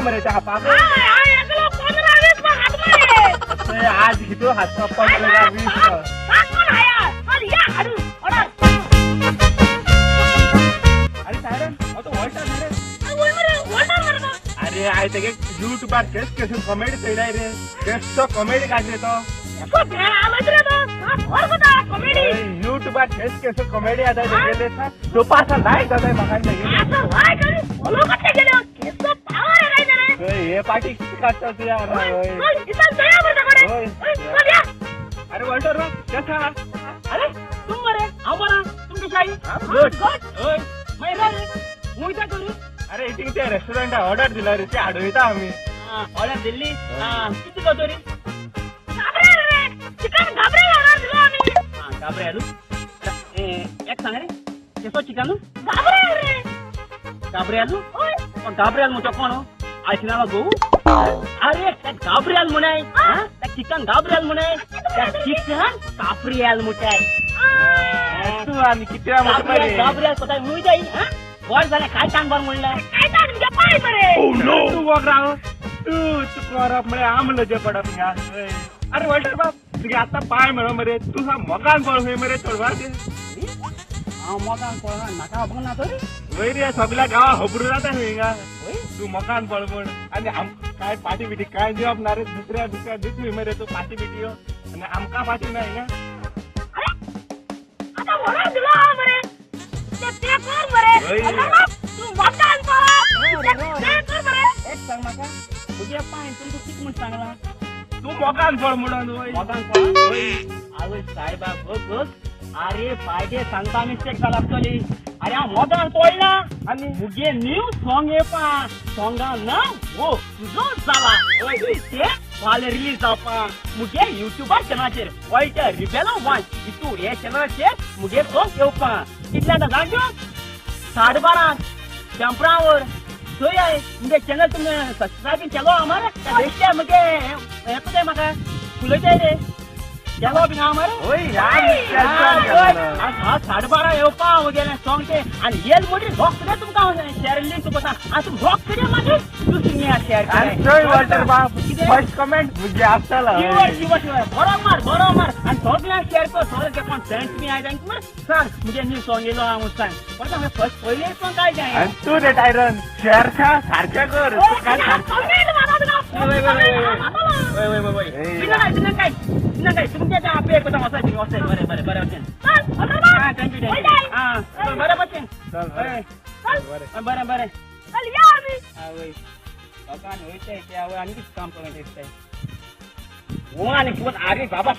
मरे त्या हापाक आज हितो हात अरे सायरन तो वॉल्टर अरे आय तेगे यूट्यूबार केस कॉमेडी चयलाय रे बेस्ट कॉमेडी काढले तो यूट्यूबार केस कॉमेडी आता गेले तो पासा लाईक जाताय म्हाका हे पार्टी किती काढतात यार अरे वॉल्टर कसा अरे तुम मरे आम्हाला तुमची शाही गुड मुयता करू अरे इथे ते रेस्टॉरंट ऑर्डर दिला रे ते आडवता आम्ही ऑर्डर दिली किती करतो रे घाबरे आलू एक सांग रे केसो चिकन घाबरे आलू घाबरे आलू मुझे कोण आयकना गो अरे घाबरे मुने चिकन घाबरे मुने चिकन कापरियाल मुठाई तू आणि किती घाबरे पता मुई जाई बॉल झाले काय काम बर म्हणलं काय काम तुझ्या पाय बरे तू वगराव तू करप म्हणजे आमलं जे पडत यार अरे वॉल्टर बाप तुझे आता पाय म्हणो मरे तुझा मकान पळ होय मरे चढवा दे मकान पळ नाका बघ ना तरी वय रे सगळ्या गावा हबरू जाता हेंगा तू मकान पळ म्हण आणि काय पार्टी बिटी काय जॉब ना रे दुसऱ्या दिसली मरे तू पार्टी बिटी हो आणि आमका पार्टी नाही का आता वरा दिला मरे ते कर मरे तू मकान पळ ते कर मरे एक सांग माका तुझ्या पाय तुमचं किती म्हणून सांगला तू मकान पळ म्हणून मकान पळ अरे साहेबा बघ अरे पाहिजे सांगता मिस्टेक झाला असतली अरे मकान पळला आणि मुगे न्यू सॉंग ये पा सॉंगा ना वो तुझो झाला ते वाले रिलीज आपा मुगे यूट्यूबर चॅनलचेर वाईट रिबेलो वन तू हे चॅनलचेर मुगे सॉंग येवपा कितल्यादा जाग्यो 12:30 जंपरावर सोय आहे मुगे चॅनल तुम्ही सबस्क्राइब केलो आम्हाला बेश्या मुगे येतो म्हाका फुलते रे केलो बी आम्हाला होय यार 12:30 येवपा वगैरे सॉंग ते आणि येल मोठी रॉक करे तुमका शेअर लिंक तुमका आज रॉक करे मागे दुसरी शेअर आणि सोय वॉल्टर बाप फर्स्ट कमेंट म्हणजे असताला बरोबर आणि सगळ्या शेअर कर सगळे कोण फ्रेंड्स मी आहे त्यांना सांग म्हणजे न्यू सॉंग येलो आम्ही सांग पण आम्ही फर्स्ट पहिले सॉंग काय जाय आणि तू रे टायरन शेअर का सारख्या कर काय काय तुमच्या आपले बरे बरे थँक्यू बरं बरं आणि किती काम हो आणि अरे बाबा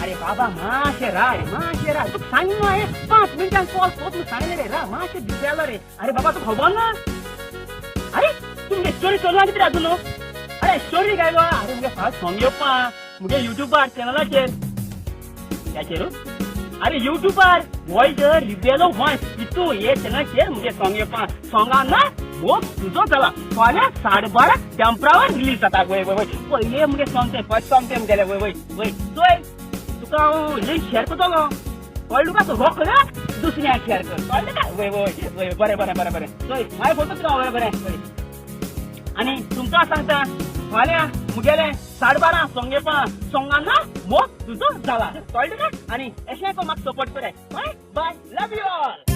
अरे बाबा माशे रा तू सांग ना 5 मिनिटांत कॉल तू सांगले रे रा माशे दिसायला रे अरे बाबा तू खबर ना अरे तुमची स्टोरी चलवा किती अजून अरे स्टोरी काय अरे मुगे फास्ट सॉंग येवपा मुगे युट्यूबर चॅनलाचेर त्याचेर अरे युट्यूबर वॉल्टर रिबेलो वन तू हे चॅनलाचेर मुगे सॉंग येवपा सॉंगा ना वो तुझो चला फाल्यां 12:30 जंपरावर रिलीज जाता वय पहिले मुगे सॉंग ते फर्स्ट सॉंग ते मुगेले वय सोय तुका लिंक शेअर करतलो कळलो का तू रॉक ना दुसऱ्या शेअर कर कळलं का वय बरे सोय माय फोटो तुका बरे आणि तुमका सांगता फाल्यां मुगेले 12:30 सॉंग येवपा सॉंगांना वो तुझो चला कळलं का आणि अशें म्हाका सपोर्ट कराय बाय लव यू ऑल